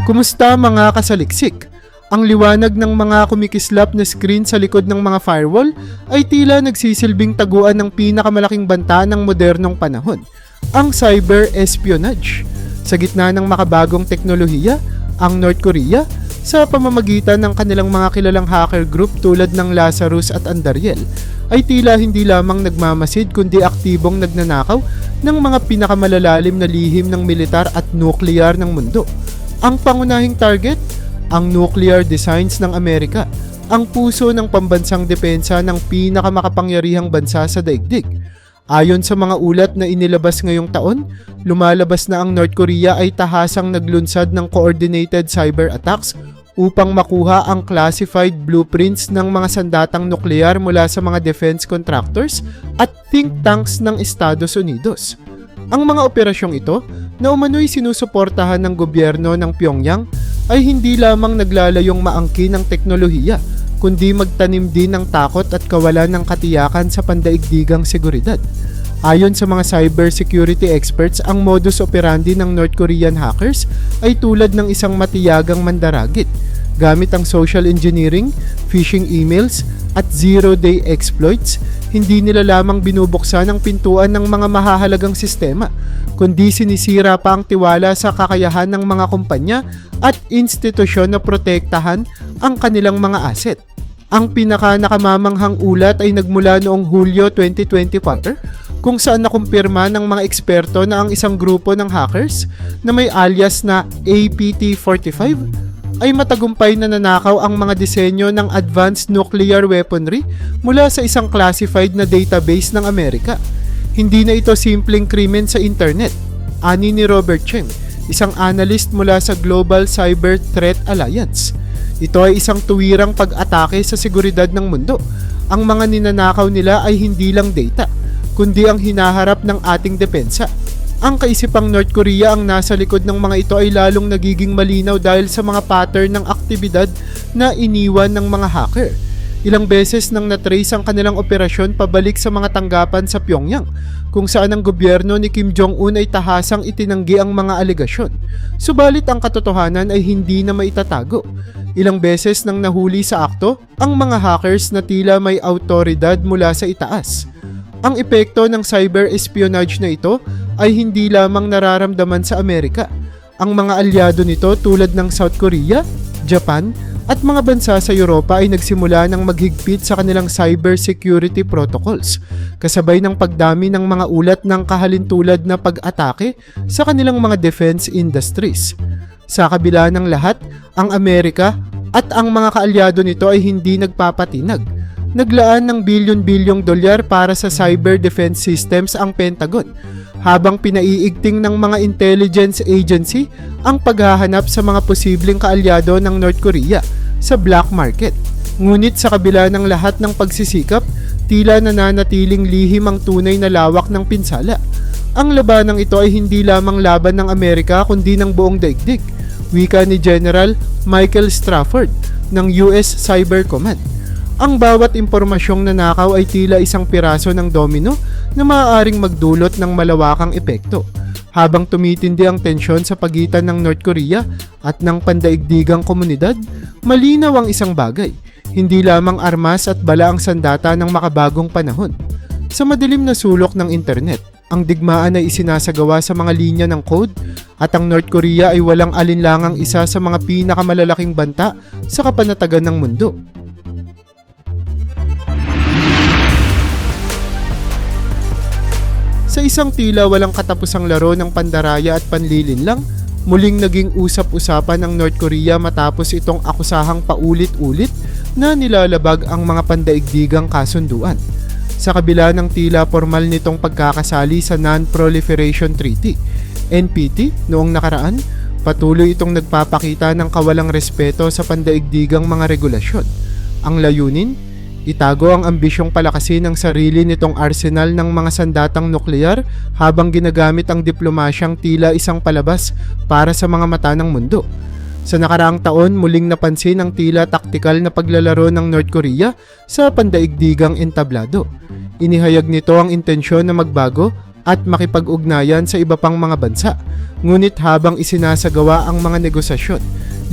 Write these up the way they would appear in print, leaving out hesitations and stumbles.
Kumusta mga kasaliksik? Ang liwanag ng mga kumikislap na screen sa likod ng mga firewall ay tila nagsisilbing taguan ng pinakamalaking banta ng modernong panahon, ang cyber espionage. Sa gitna ng makabagong teknolohiya, ang North Korea, sa pamamagitan ng kanilang mga kilalang hacker group tulad ng Lazarus at Andariel, ay tila hindi lamang nagmamasid kundi aktibong nagnanakaw ng mga pinakamalalalim na lihim ng militar at nuclear ng mundo. Ang pangunahing target, ang nuclear designs ng Amerika, ang puso ng pambansang depensa ng pinakamakapangyarihang bansa sa daigdig. Ayon sa mga ulat na inilabas ngayong taon, lumalabas na ang North Korea ay tahasang naglunsad ng coordinated cyber attacks upang makuha ang classified blueprints ng mga sandatang nuklear mula sa mga defense contractors at think tanks ng Estados Unidos. Ang mga operasyong ito, na umano'y sinusuportahan ng gobyerno ng Pyongyang, ay hindi lamang naglalayong maangkin ng teknolohiya, kundi magtanim din ng takot at kawalan ng katiyakan sa pandaigdigang seguridad. Ayon sa mga cybersecurity experts, ang modus operandi ng North Korean hackers ay tulad ng isang matiyagang mandaragit. Gamit ang social engineering, phishing emails, at zero-day exploits, hindi nila lamang binubuksan ang pintuan ng mga mahahalagang sistema, kundi sinisira pa ang tiwala sa kakayahan ng mga kumpanya at institusyon na protektahan ang kanilang mga asset. Ang pinaka-nakamamanghang ulat ay nagmula noong Hulyo 2024, kung saan nakumpirma ng mga eksperto na ang isang grupo ng hackers na may alias na APT-45 ay matagumpay na nanakaw ang mga disenyo ng advanced nuclear weaponry mula sa isang classified na database ng Amerika. Hindi na ito simpleng krimen sa internet, ani ni Robert Cheng, isang analyst mula sa Global Cyber Threat Alliance. Ito ay isang tuwirang pag-atake sa seguridad ng mundo. Ang mga ninanakaw nila ay hindi lang data, kundi ang hinaharap ng ating depensa. Ang kaisipang North Korea ang nasa likod ng mga ito ay lalong nagiging malinaw dahil sa mga pattern ng aktibidad na iniwan ng mga hacker. Ilang beses nang natrace ang kanilang operasyon pabalik sa mga tanggapan sa Pyongyang, kung saan ang gobyerno ni Kim Jong-un ay tahasang itinanggi ang mga alegasyon. Subalit ang katotohanan ay hindi na maitatago. Ilang beses nang nahuli sa akto ang mga hackers na tila may awtoridad mula sa itaas. Ang epekto ng cyber espionage na ito ay hindi lamang nararamdaman sa Amerika. Ang mga alyado nito tulad ng South Korea, Japan, at mga bansa sa Europa ay nagsimula ng maghigpit sa kanilang cybersecurity protocols, kasabay ng pagdami ng mga ulat ng kahalintulad na pag-atake sa kanilang mga defense industries. Sa kabila ng lahat, ang Amerika at ang mga kaalyado nito ay hindi nagpapatinag. Naglaan ng bilyon-bilyong dolyar para sa cyber defense systems ang Pentagon, habang pinaiigting ng mga intelligence agency ang paghahanap sa mga posibleng kaalyado ng North Korea sa black market. Ngunit sa kabila ng lahat ng pagsisikap, tila nananatiling lihim ang tunay na lawak ng pinsala. Ang labanang ito ay hindi lamang laban ng Amerika kundi ng buong daigdig, wika ni General Michael Strafford ng US Cyber Command. Ang bawat impormasyong nanakaw ay tila isang piraso ng domino na maaaring magdulot ng malawakang epekto. Habang tumitindi ang tensyon sa pagitan ng North Korea at ng pandaigdigang komunidad, malinaw ang isang bagay: hindi lamang armas at bala ang sandata ng makabagong panahon. Sa madilim na sulok ng internet, ang digmaan ay isinasagawa sa mga linya ng code, at ang North Korea ay walang alinlangang isa sa mga pinakamalalaking banta sa kapanatagan ng mundo. Sa isang tila walang katapusang laro ng pandaraya at panlilinlang, muling naging usap-usapan ng North Korea matapos itong akusahang paulit-ulit na nilalabag ang mga pandaigdigang kasunduan. Sa kabila ng tila formal nitong pagkakasali sa Non-Proliferation Treaty, NPT, noong nakaraan, patuloy itong nagpapakita ng kawalang respeto sa pandaigdigang mga regulasyon. Ang layunin, itago ang ambisyong palakasin ng sarili nitong arsenal ng mga sandatang nuklear habang ginagamit ang diplomasyang tila isang palabas para sa mga mata ng mundo. Sa nakaraang taon, muling napansin ang tila taktikal na paglalaro ng North Korea sa pandaigdigang entablado. Inihayag nito ang intensyon na magbago at makipag-ugnayan sa iba pang mga bansa. Ngunit habang isinasagawa ang mga negosasyon,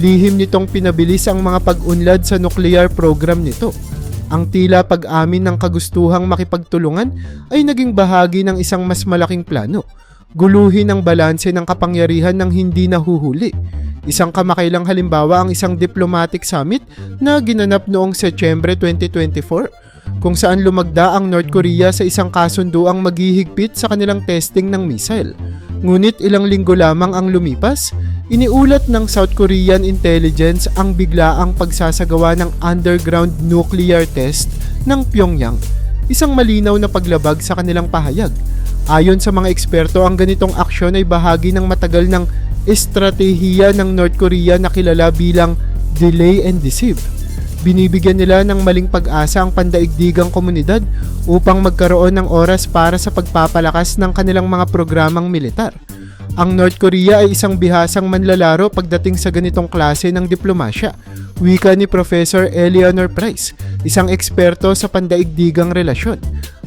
lihim nitong pinabilis ang mga pag-unlad sa nuclear program nito. Ang tila pag-amin ng kagustuhang makipagtulungan ay naging bahagi ng isang mas malaking plano. Guluhin ang balanse ng kapangyarihan ng hindi nahuhuli. Isang kamakailang halimbawa ang isang diplomatic summit na ginanap noong Setyembre 2024 kung saan lumagda ang North Korea sa isang kasunduang maghihigpit sa kanilang testing ng missile. Ngunit ilang linggo lamang ang lumipas, iniulat ng South Korean intelligence ang biglaang pagsasagawa ng underground nuclear test ng Pyongyang, isang malinaw na paglabag sa kanilang pahayag. Ayon sa mga eksperto, ang ganitong aksyon ay bahagi ng matagal ng estratehiya ng North Korea na kilala bilang delay and deceive. Binibigyan nila ng maling pag-asa ang pandaigdigang komunidad upang magkaroon ng oras para sa pagpapalakas ng kanilang mga programang militar. Ang North Korea ay isang bihasang manlalaro pagdating sa ganitong klase ng diplomasya, wika ni Professor Eleanor Price, isang eksperto sa pandaigdigang relasyon.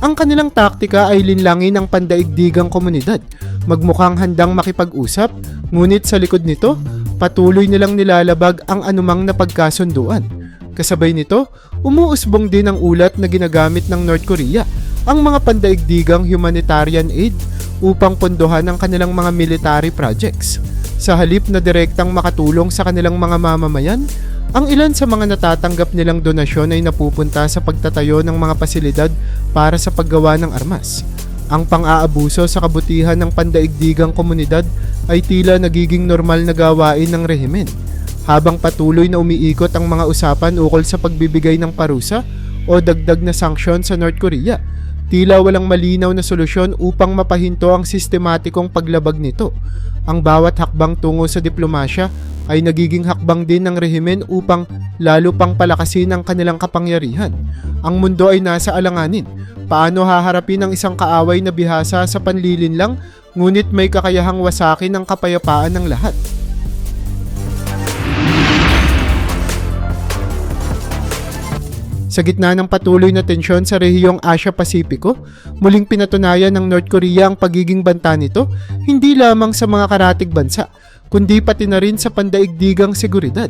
Ang kanilang taktika ay linlangin ang pandaigdigang komunidad, magmukhang handang makipag-usap, ngunit sa likod nito, patuloy nilang nilalabag ang anumang napagkasunduan. Kasabay nito, umuusbong din ang ulat na ginagamit ng North Korea ang mga pandaigdigang humanitarian aid upang pondohan ang kanilang mga military projects. Sa halip na direktang makatulong sa kanilang mga mamamayan, ang ilan sa mga natatanggap nilang donasyon ay napupunta sa pagtatayo ng mga pasilidad para sa paggawa ng armas. Ang pang-aabuso sa kabutihan ng pandaigdigang komunidad ay tila nagiging normal na gawain ng rehimen. Habang patuloy na umiikot ang mga usapan ukol sa pagbibigay ng parusa o dagdag na sanksyon sa North Korea, tila walang malinaw na solusyon upang mapahinto ang sistematikong paglabag nito. Ang bawat hakbang tungo sa diplomasya ay nagiging hakbang din ng rehimen upang lalo pang palakasin ang kanilang kapangyarihan. Ang mundo ay nasa alanganin. Paano haharapin ang isang kaaway na bihasa sa panlilinlang ngunit may kakayahang wasakin ang kapayapaan ng lahat? Sa gitna ng patuloy na tensyon sa rehiyong Asia-Pasipiko, muling pinatunayan ng North Korea ang pagiging banta nito hindi lamang sa mga karatig bansa, kundi pati na rin sa pandaigdigang seguridad.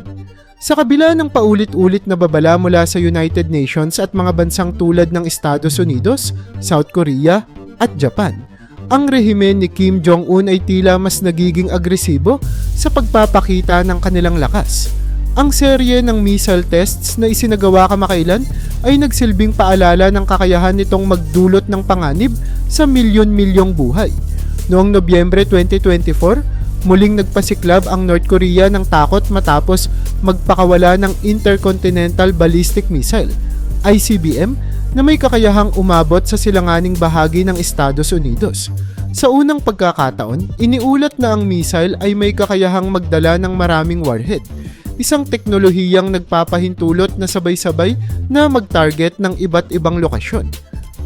Sa kabila ng paulit-ulit na babala mula sa United Nations at mga bansang tulad ng Estados Unidos, South Korea at Japan, ang rehimen ni Kim Jong-un ay tila mas nagiging agresibo sa pagpapakita ng kanilang lakas. Ang serye ng missile tests na isinagawa kamakailan ay nagsilbing paalala ng kakayahan nitong magdulot ng panganib sa milyon-milyong buhay. Noong Nobyembre 2024, muling nagpasiklab ang North Korea ng takot matapos magpakawala ng Intercontinental Ballistic Missile, ICBM, na may kakayahang umabot sa silanganing bahagi ng Estados Unidos. Sa unang pagkakataon, iniulat na ang missile ay may kakayahang magdala ng maraming warhead, isang teknolohiyang nagpapahintulot na sabay-sabay na mag-target ng iba't ibang lokasyon.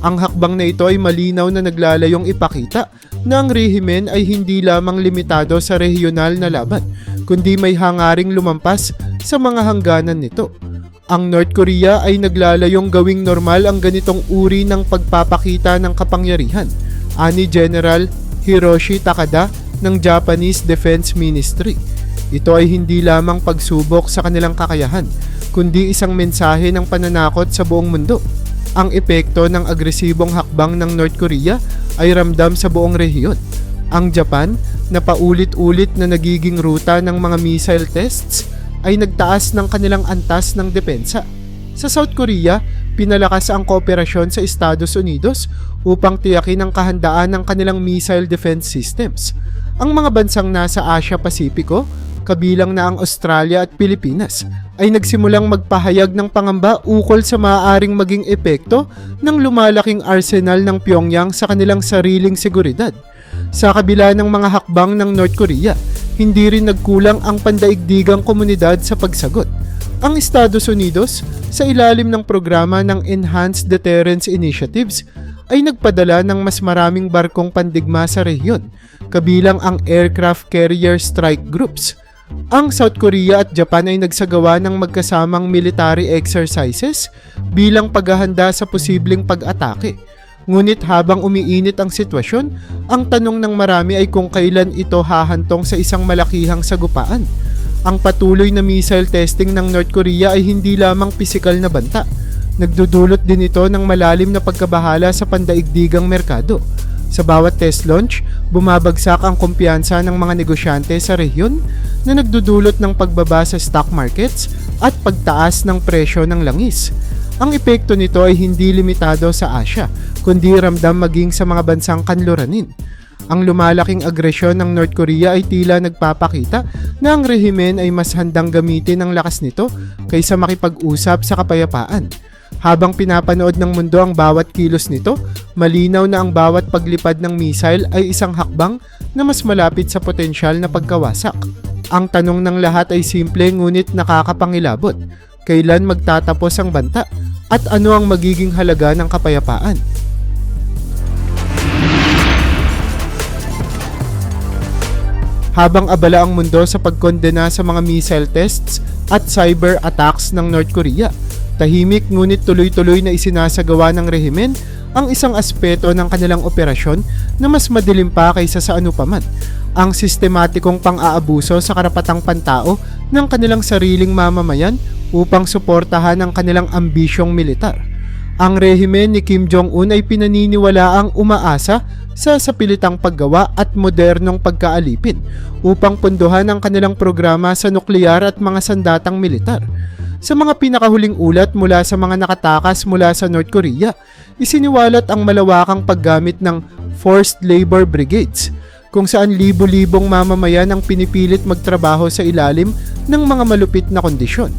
Ang hakbang na ito ay malinaw na naglalayong ipakita na ang rehimen ay hindi lamang limitado sa regional na laban, kundi may hangaring lumampas sa mga hangganan nito. Ang North Korea ay naglalayong gawing normal ang ganitong uri ng pagpapakita ng kapangyarihan, ani General Hiroshi Takada ng Japanese Defense Ministry. Ito ay hindi lamang pagsubok sa kanilang kakayahan, kundi isang mensahe ng pananakot sa buong mundo. Ang epekto ng agresibong hakbang ng North Korea ay ramdam sa buong rehiyon. Ang Japan, na paulit-ulit na nagiging ruta ng mga missile tests, ay nagtaas ng kanilang antas ng depensa. Sa South Korea, pinalakas ang kooperasyon sa Estados Unidos upang tiyakin ang kahandaan ng kanilang missile defense systems. Ang mga bansang nasa Asia-Pasipiko, kabilang na ang Australia at Pilipinas, ay nagsimulang magpahayag ng pangamba ukol sa maaaring maging epekto ng lumalaking arsenal ng Pyongyang sa kanilang sariling seguridad. Sa kabila ng mga hakbang ng North Korea, hindi rin nagkulang ang pandaigdigang komunidad sa pagsagot. Ang Estados Unidos, sa ilalim ng programa ng Enhanced Deterrence Initiatives, ay nagpadala ng mas maraming barkong pandigma sa rehiyon, kabilang ang aircraft carrier strike groups. Ang South Korea at Japan ay nagsagawa ng magkasamang military exercises bilang paghahanda sa posibleng pag-atake. Ngunit habang umiinit ang sitwasyon, ang tanong ng marami ay kung kailan ito hahantong sa isang malakihang sagupaan. Ang patuloy na missile testing ng North Korea ay hindi lamang pisikal na banta. Nagdudulot din ito ng malalim na pagkabahala sa pandaigdigang merkado. Sa bawat test launch, bumabagsak ang kumpiyansa ng mga negosyante sa rehiyon na nagdudulot ng pagbaba sa stock markets at pagtaas ng presyo ng langis. Ang epekto nito ay hindi limitado sa Asia, kundi ramdam maging sa mga bansang kanluranin. Ang lumalaking agresyon ng North Korea ay tila nagpapakita na ang rehimen ay mas handang gamitin ang lakas nito kaysa makipag-usap sa kapayapaan. Habang pinapanood ng mundo ang bawat kilos nito, malinaw na ang bawat paglipad ng missile ay isang hakbang na mas malapit sa potensyal na pagkawasak. Ang tanong ng lahat ay simple ngunit nakakapangilabot. Kailan magtatapos ang banta? At ano ang magiging halaga ng kapayapaan? Habang abala ang mundo sa pagkondena sa mga missile tests at cyber attacks ng North Korea, tahimik ngunit tuloy-tuloy na isinasagawa ng rehimen ang isang aspeto ng kanilang operasyon na mas madilim pa kaysa sa anupaman, ang sistematikong pang-aabuso sa karapatang pantao ng kanilang sariling mamamayan upang suportahan ang kanilang ambisyong militar. Ang rehimen ni Kim Jong-un ay pinaniniwalaang umaasa sa sapilitang paggawa at modernong pagkaalipin upang punduhan ang kanilang programa sa nuklear at mga sandatang militar. Sa mga pinakahuling ulat mula sa mga nakatakas mula sa North Korea, isiniwalat ang malawakang paggamit ng forced labor brigades, kung saan libo-libong mamamayan ang pinipilit magtrabaho sa ilalim ng mga malupit na kondisyon.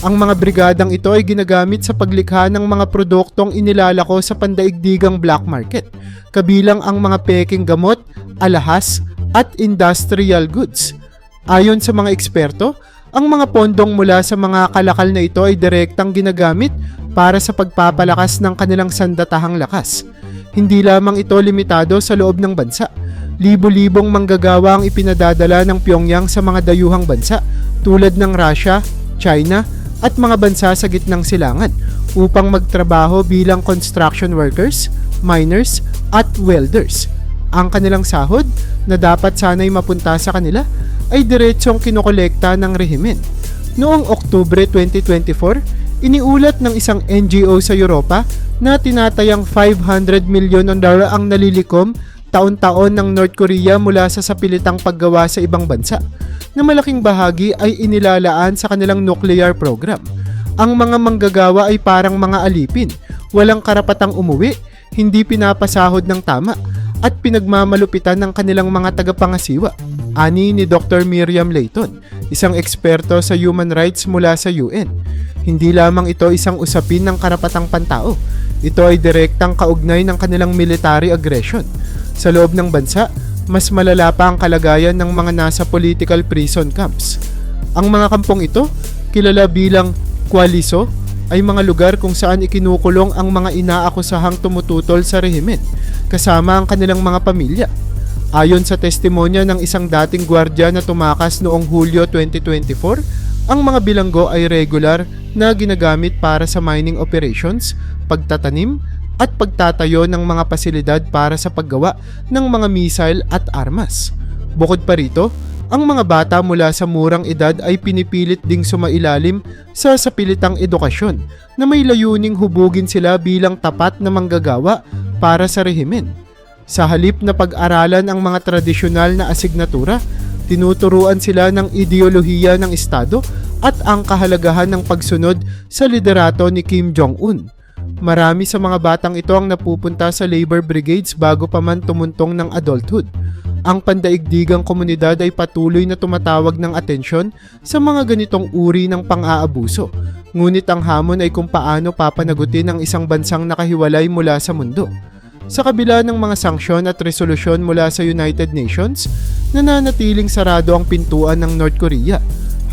Ang mga brigadang ito ay ginagamit sa paglikha ng mga produktong inilalako sa pandaigdigang black market, kabilang ang mga peking gamot, alahas, at industrial goods. Ayon sa mga eksperto, ang mga pondong mula sa mga kalakal na ito ay direktang ginagamit para sa pagpapalakas ng kanilang sandatahang lakas. Hindi lamang ito limitado sa loob ng bansa. Libo-libong manggagawa ang ipinadadala ng Pyongyang sa mga dayuhang bansa tulad ng Russia, China, at mga bansa sa gitnang silangan upang magtrabaho bilang construction workers, miners, at welders. Ang kanilang sahod na dapat sanay mapunta sa kanila ay diretsong kinokolekta ng rehimen. Noong Oktubre 2024, iniulat ng isang NGO sa Europa na tinatayang $500 milyon ang nalilikom taon-taon ng North Korea mula sa sapilitang paggawa sa ibang bansa, na malaking bahagi ay inilalaan sa kanilang nuclear program. Ang mga manggagawa ay parang mga alipin, walang karapatang umuwi, hindi pinapasahod ng tama, at pinagmamalupitan ng kanilang mga tagapangasiwa. Ani ni Dr. Miriam Layton, isang eksperto sa human rights mula sa UN. Hindi lamang ito isang usapin ng karapatang pantao, ito ay direktang kaugnay ng kanilang military aggression. Sa loob ng bansa, mas malala pa ang kalagayan ng mga nasa political prison camps. Ang mga kampong ito, kilala bilang kwaliso, ay mga lugar kung saan ikinukulong ang mga inaakusahang tumututol sa rehimen, kasama ang kanilang mga pamilya. Ayon sa testimonya ng isang dating gwardiya na tumakas noong Hulyo 2024, ang mga bilanggo ay regular na ginagamit para sa mining operations, pagtatanim, at pagtatayo ng mga pasilidad para sa paggawa ng mga missile at armas. Bukod pa rito, ang mga bata mula sa murang edad ay pinipilit ding sumailalim sa sapilitang edukasyon na may layuning hubugin sila bilang tapat na manggagawa para sa rehimen. Sa halip na pag-aralan ang mga tradisyonal na asignatura, tinuturuan sila ng ideolohiya ng Estado at ang kahalagahan ng pagsunod sa liderato ni Kim Jong-un. Marami sa mga batang ito ang napupunta sa labor brigades bago pa man tumuntong ng adulthood. Ang pandaigdigang komunidad ay patuloy na tumatawag ng atensyon sa mga ganitong uri ng pang-aabuso. Ngunit ang hamon ay kung paano papanagutin ang isang bansang nakahiwalay mula sa mundo. Sa kabila ng mga sanksyon at resolusyon mula sa United Nations, nananatiling sarado ang pintuan ng North Korea,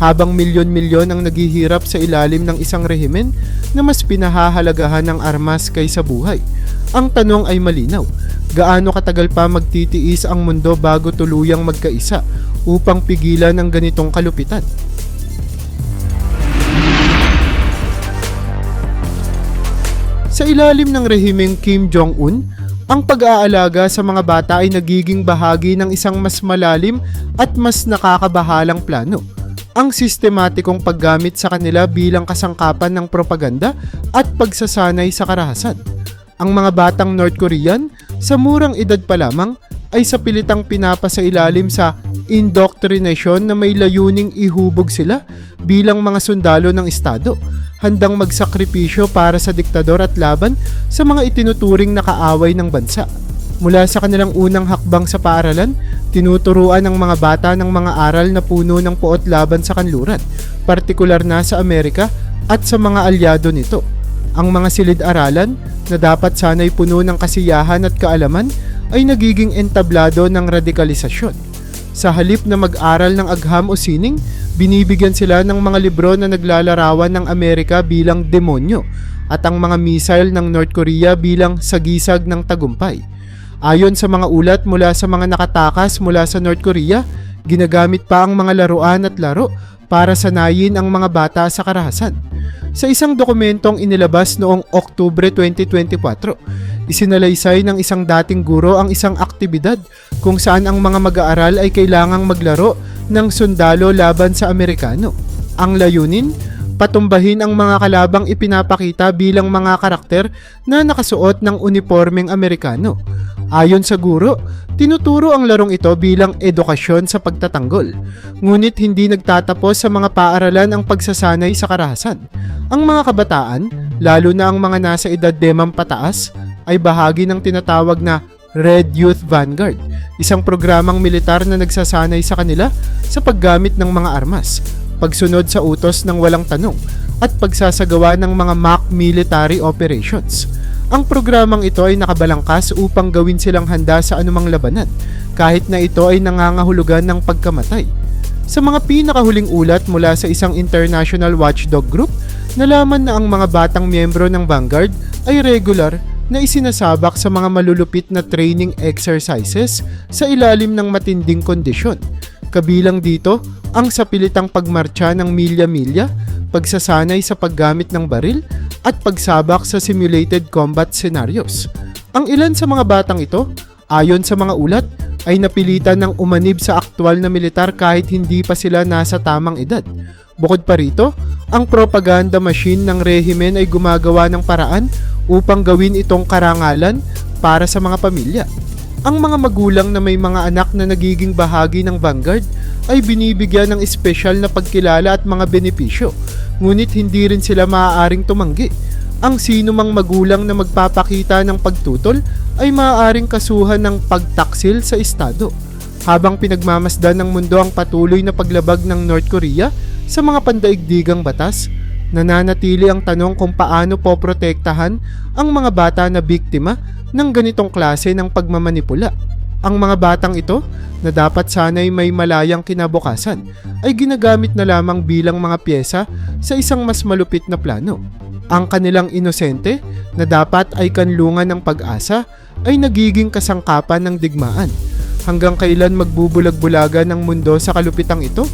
habang milyon-milyon ang naghihirap sa ilalim ng isang rehimen na mas pinahahalagahan ng armas kaysa buhay. Ang tanong ay malinaw, gaano katagal pa magtitiis ang mundo bago tuluyang magkaisa upang pigilan ang ganitong kalupitan? Sa Sa ilalim ng rehimeng Kim Jong-un, ang pag-aalaga sa mga bata ay nagiging bahagi ng isang mas malalim at mas nakakabahalang plano. Ang sistematikong paggamit sa kanila bilang kasangkapan ng propaganda at pagsasanay sa karahasan. Ang mga batang North Korean sa murang edad pa lamang ay sa pilitang pinapasailalim sa indoctrination na may layuning ihubog sila bilang mga sundalo ng Estado, handang magsakripisyo para sa diktador at laban sa mga itinuturing na kaaway ng bansa. Mula sa kanilang unang hakbang sa paaralan, tinuturuan ng mga bata ng mga aral na puno ng puot laban sa kanluran, partikular na sa Amerika at sa mga alyado nito. Ang mga silid-aralan na dapat sanay puno ng kasiyahan at kaalaman ay nagiging entablado ng radikalisasyon. Sa halip na mag-aral ng agham o sining, binibigyan sila ng mga libro na naglalarawan ng Amerika bilang demonyo at ang mga missile ng North Korea bilang sagisag ng tagumpay. Ayon sa mga ulat mula sa mga nakatakas mula sa North Korea, ginagamit pa ang mga laruan at laro para sanayin ang mga bata sa karahasan. Sa isang dokumentong inilabas noong Oktubre 2024, isinalaysay ng isang dating guro ang isang aktibidad kung saan ang mga mag-aaral ay kailangang maglaro ng sundalo laban sa Amerikano. Ang layunin, patumbahin ang mga kalabang ipinapakita bilang mga karakter na nakasuot ng unipormeng Amerikano. Ayon sa guro, tinuturo ang larong ito bilang edukasyon sa pagtatanggol. Ngunit hindi nagtatapos sa mga paaralan ang pagsasanay sa karahasan. Ang mga kabataan, lalo na ang mga nasa edad demam pataas, ay bahagi ng tinatawag na Red Youth Vanguard, isang programang militar na nagsasanay sa kanila sa paggamit ng mga armas, pagsunod sa utos ng walang tanong, at pagsasagawa ng mga mock military operations. Ang programang ito ay nakabalangkas upang gawin silang handa sa anumang labanan, kahit na ito ay nangangahulugan ng pagkamatay. Sa mga pinakahuling ulat mula sa isang international watchdog group, nalaman na ang mga batang miyembro ng Vanguard ay regular na isinasabak sa mga malulupit na training exercises sa ilalim ng matinding kondisyon. Kabilang dito ang sapilitang pagmarcha ng milya-milya, pagsasanay sa paggamit ng baril, at pagsabak sa simulated combat scenarios. Ang ilan sa mga batang ito, ayon sa mga ulat, ay napilitan ng umanib sa aktwal na militar kahit hindi pa sila nasa tamang edad. Bukod pa rito, ang propaganda machine ng rehimen ay gumagawa ng paraan upang gawin itong karangalan para sa mga pamilya. Ang mga magulang na may mga anak na nagiging bahagi ng Vanguard ay binibigyan ng espesyal na pagkilala at mga benepisyo, ngunit hindi rin sila maaaring tumanggi. Ang sino mang magulang na magpapakita ng pagtutol ay maaaring kasuhan ng pagtaksil sa estado. Habang pinagmamasdan ng mundo ang patuloy na paglabag ng North Korea sa mga pandaigdigang batas, nananatili ang tanong kung paano poprotektahan ang mga bata na biktima ng ganitong klase ng pagmamanipula. Ang mga batang ito, na dapat sana'y may malayang kinabukasan, ay ginagamit na lamang bilang mga pyesa sa isang mas malupit na plano. Ang kanilang inosente, na dapat ay kanlungan ng pag-asa, ay nagiging kasangkapan ng digmaan. Hanggang kailan magbubulag-bulagan ng mundo sa kalupitang ito?